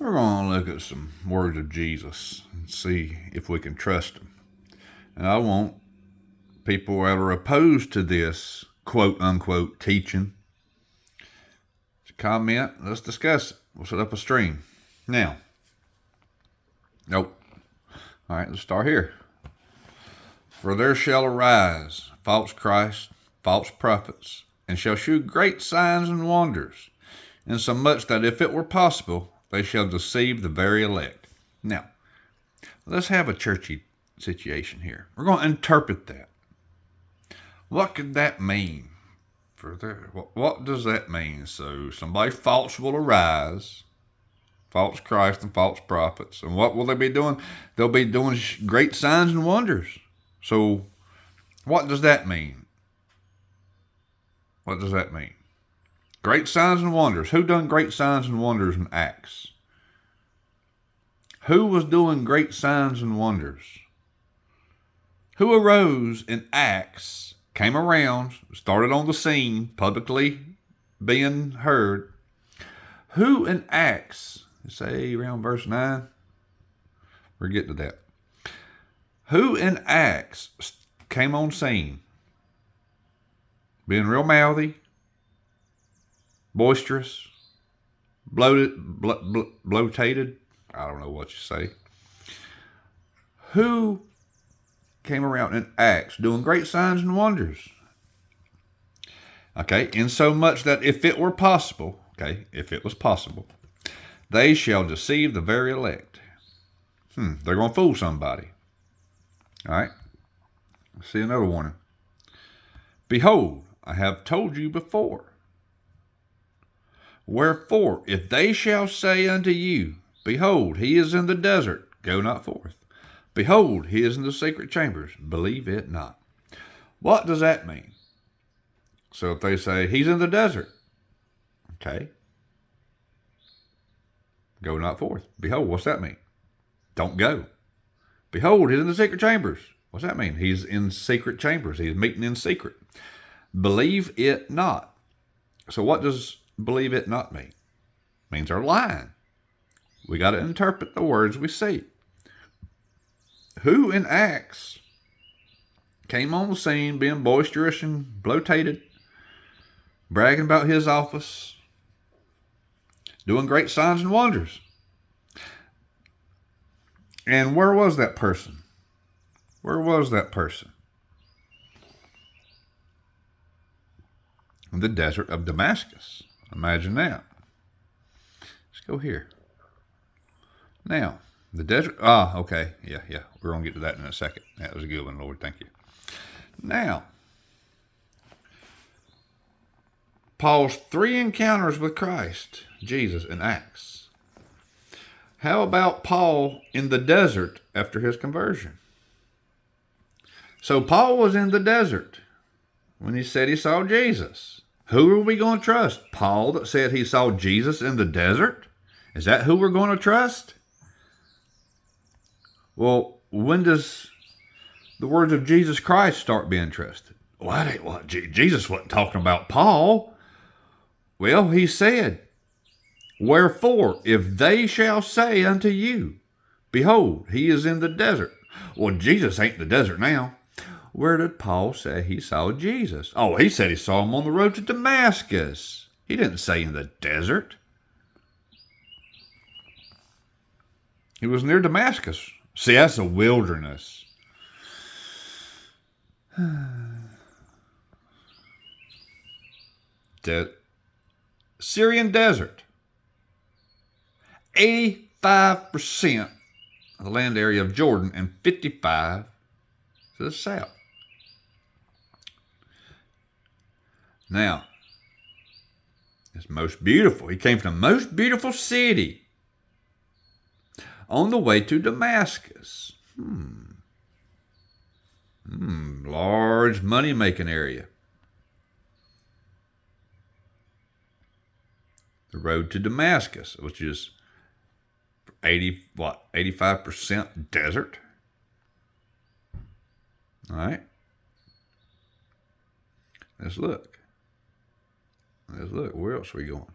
We're going to look at some words of Jesus and see if we can trust them. And I want people that are opposed to this quote unquote teaching to comment. Let's discuss it. We'll set up a stream. Now, nope. All right, let's start here. For there shall arise false Christs, false prophets, and shall shew great signs and wonders, insomuch that if it were possible, they shall deceive the very elect. Now, let's have a churchy situation here. We're going to interpret that. What could that mean? What does that mean? So somebody false will arise, false Christ and false prophets. And what will they be doing? They'll be doing great signs and wonders. So what does that mean? What does that mean? Great signs and wonders. Who done great signs and wonders in Acts? Who was doing great signs and wonders? Who arose in Acts, came around, started on the scene, publicly being heard? Who in Acts, say around verse 9, we're getting to that. Who in Acts came on scene, being real mouthy, boisterous, bloated, I don't know what you say. Who came around in Acts doing great signs and wonders? Okay, in so much that if it were possible, if it was possible, they shall deceive the very elect. They're going to fool somebody. All right, let's see another warning. Behold, I have told you before. Wherefore, if they shall say unto you, behold, he is in the desert, go not forth. Behold, he is in the secret chambers, believe it not. What does that mean? So if they say, he's in the desert, okay, go not forth. Behold, what's that mean? Don't go. Behold, he's in the secret chambers. What's that mean? He's in secret chambers. He's meeting in secret. Believe it not. So what does believe it not mean? It means they're lying. We got to interpret the words we see. Who in Acts came on the scene being boisterous and bloated, bragging about his office, doing great signs and wonders? And where was that person? Where was that person? In the desert of Damascus. Imagine that. Let's go here. Now, the desert. Okay. Yeah. We're going to get to that in a second. That was a good one, Lord. Thank you. Now, Paul's 3 encounters with Christ, Jesus, in Acts. How about Paul in the desert after his conversion? So Paul was in the desert when he said he saw Jesus. Who are we going to trust? Paul that said he saw Jesus in the desert? Is that who we're going to trust? Well, when does the words of Jesus Christ start being trusted? Well, Jesus wasn't talking about Paul. Well, he said, wherefore, if they shall say unto you, behold, he is in the desert. Well, Jesus ain't in the desert now. Where did Paul say he saw Jesus? Oh, he said he saw him on the road to Damascus. He didn't say in the desert. He was near Damascus. See, that's a wilderness. Syrian desert. 85% of the land area of Jordan and 55% to the south. Now, it's most beautiful. He came from the most beautiful city on the way to Damascus. Large money-making area. The road to Damascus, which is 85% desert. All right. Let's look. Where else are we going?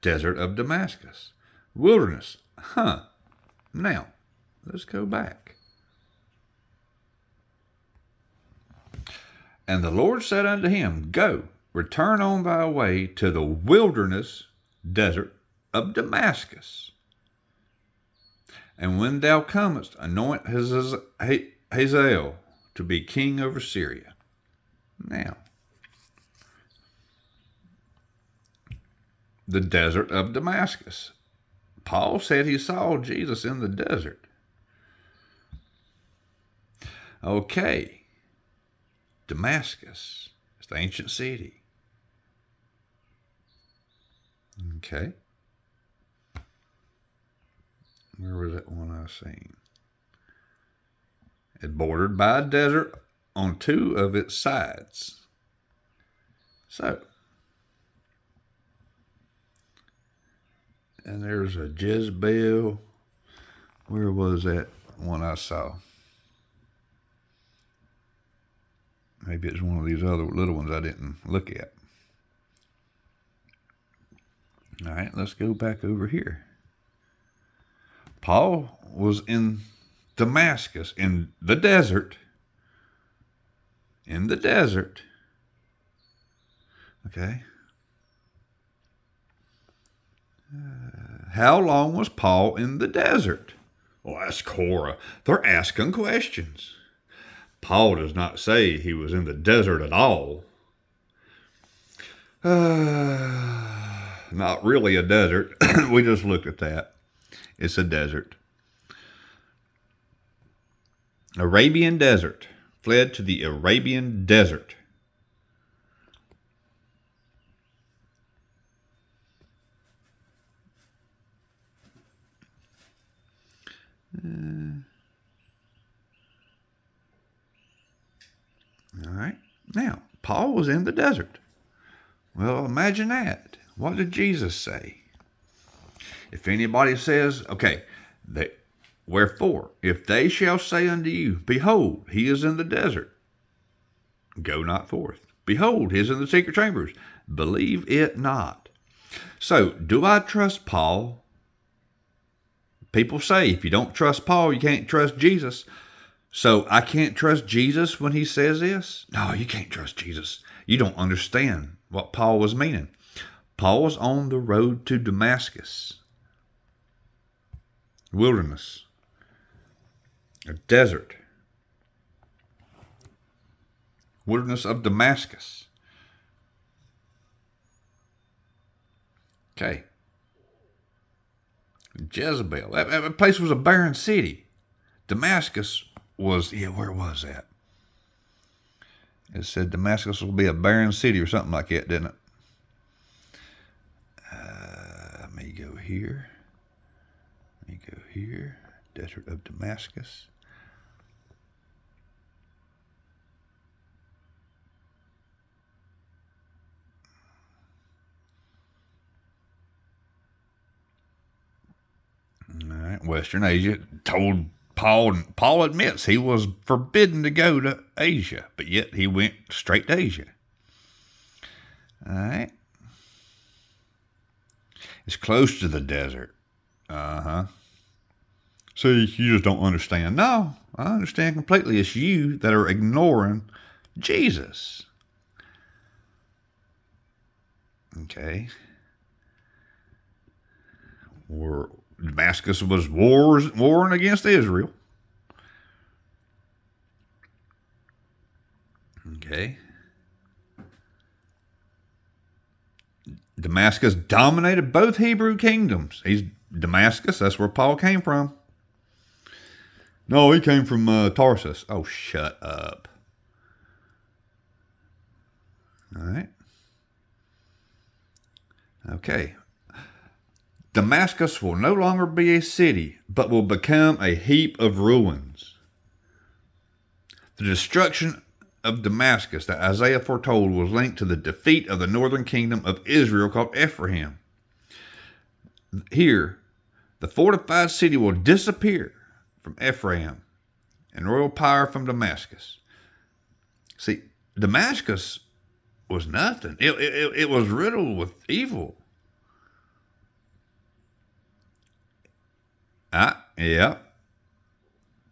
Desert of Damascus. wilderness. Now, let's go back. And the Lord said unto him, Go, return on thy way to the wilderness, desert of Damascus. And when thou comest, anoint Hazael to be king over Syria. Now, the desert of Damascus. Paul said he saw Jesus in the desert. Okay, Damascus. It's the ancient city. Okay. Where was that one I seen? It's bordered by a desert on two of its sides. So, and there's a Jezebel. Where was that one I saw? Maybe it's one of these other little ones I didn't look at. All right, let's go back over here. Paul was in Damascus, in the desert. In the desert. Okay. How long was Paul in the desert? Well, that's Cora. They're asking questions. Paul does not say he was in the desert at all. Not really a desert. We just looked at that. It's a desert. Arabian desert. Fled to the Arabian desert. All right. Now, Paul was in the desert. Well, imagine that. What did Jesus say? If anybody says, okay, wherefore, if they shall say unto you, Behold, he is in the desert, go not forth. Behold, he is in the secret chambers, believe it not. So, do I trust Paul? People say, if you don't trust Paul, you can't trust Jesus. So, I can't trust Jesus when he says this? No, you can't trust Jesus. You don't understand what Paul was meaning. Paul was on the road to Damascus. Wilderness. A desert. Wilderness of Damascus. Okay. Jezebel. That place was a barren city. Damascus was, where was that? It said Damascus will be a barren city or something like that, didn't it? Let me go here. Desert of Damascus. All right, Western Asia. Told Paul, and Paul admits he was forbidden to go to Asia, but yet he went straight to Asia. All right. It's close to the desert. See, you just don't understand. No, I understand completely. It's you that are ignoring Jesus. Okay. Damascus was warring against Israel. Okay. Damascus dominated both Hebrew kingdoms. Damascus, that's where Paul came from. No, he came from Tarsus. Oh, shut up. All right. Okay. Damascus will no longer be a city, but will become a heap of ruins. The destruction of Damascus that Isaiah foretold was linked to the defeat of the northern kingdom of Israel called Ephraim. Here, the fortified city will disappear from Ephraim and royal power from Damascus. See, Damascus was nothing. It was riddled with evil. Yeah.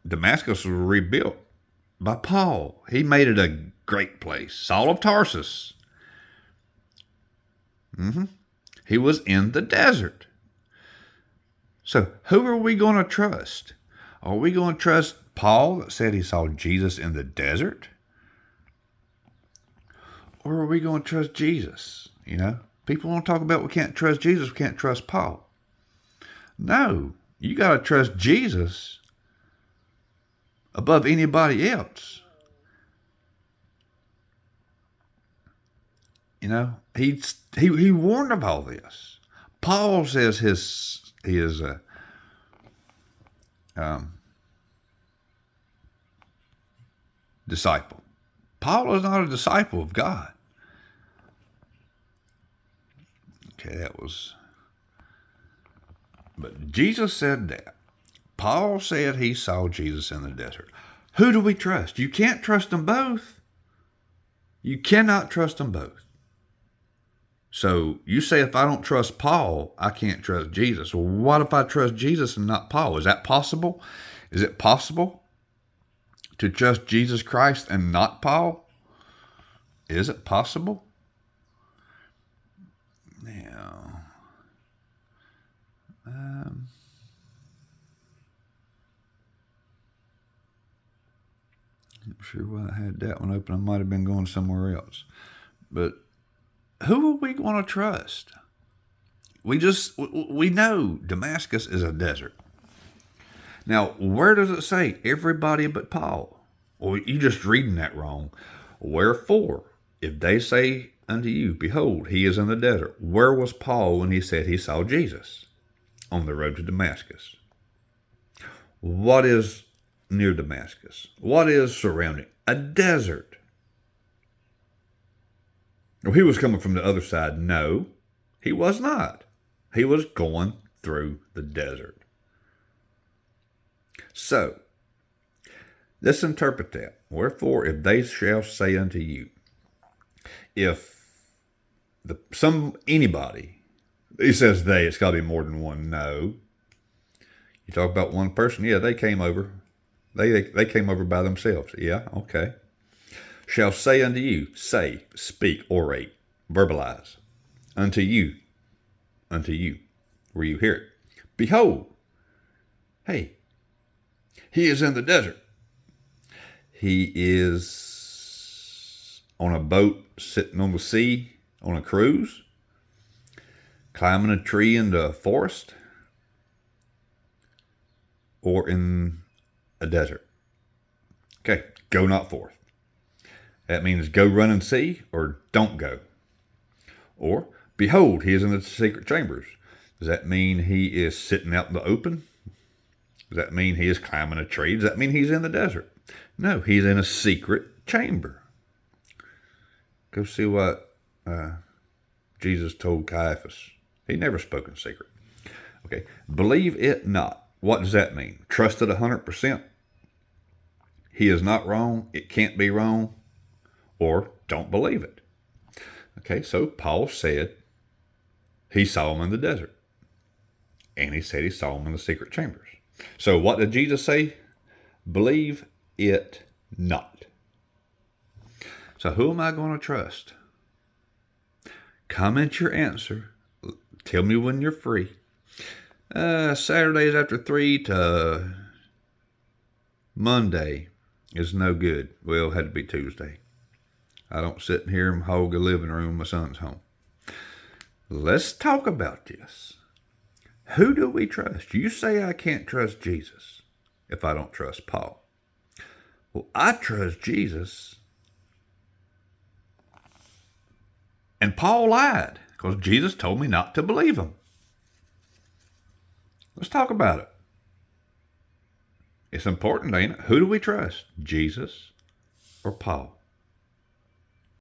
Damascus was rebuilt by Paul. He made it a great place. Saul of Tarsus. He was in the desert. So who are we going to trust? Are we going to trust Paul that said he saw Jesus in the desert? Or are we going to trust Jesus? People want to talk about we can't trust Jesus, we can't trust Paul. No, you got to trust Jesus above anybody else. He warned of all this. Paul says he is a disciple. Paul is not a disciple of God. Okay, but Jesus said that. Paul said he saw Jesus in the desert. Who do we trust? You can't trust them both. You cannot trust them both. So you say if I don't trust Paul, I can't trust Jesus. Well, what if I trust Jesus and not Paul? Is that possible? Is it possible to trust Jesus Christ and not Paul? Is it possible? Now, not sure why I had that one open. I might have been going somewhere else. But who are we going to trust? We know Damascus is a desert. Now, where does it say everybody but Paul? Well, you're just reading that wrong. Wherefore, if they say unto you, behold, he is in the desert, where was Paul when he said he saw Jesus? On the road to Damascus. What is near Damascus? What is surrounding? A desert. Well, he was coming from the other side. No, he was not. He was going through the desert. So, let's interpret that. Wherefore, if they shall say unto you, if anybody, he says they, it's got to be more than one. No. You talk about one person, yeah, they came over. They came over by themselves. Yeah, okay. Shall say unto you, say, speak, orate, verbalize, unto you, where you hear it. Behold, hey, he is in the desert. He is on a boat sitting on the sea on a cruise, climbing a tree in the forest, or in a desert. Okay, go not forth. That means go run and see, or don't go. Or, behold, he is in the secret chambers. Does that mean he is sitting out in the open? Does that mean he is climbing a tree? Does that mean he's in the desert? No, he's in a secret chamber. Go see what Jesus told Caiaphas. He never spoke in secret. Okay, believe it not. What does that mean? Trust it 100%. He is not wrong. It can't be wrong. Or don't believe it. Okay, so Paul said he saw him in the desert. And he said he saw him in the secret chambers. So what did Jesus say? Believe it not. So who am I going to trust? Comment your answer. Tell me when you're free. Saturdays after 3 to Monday is no good. Well, it had to be Tuesday. I don't sit in here and hog a living room. My son's home. Let's talk about this. Who do we trust? You say I can't trust Jesus if I don't trust Paul. Well, I trust Jesus. And Paul lied because Jesus told me not to believe him. Let's talk about it. It's important, ain't it? Who do we trust? Jesus or Paul?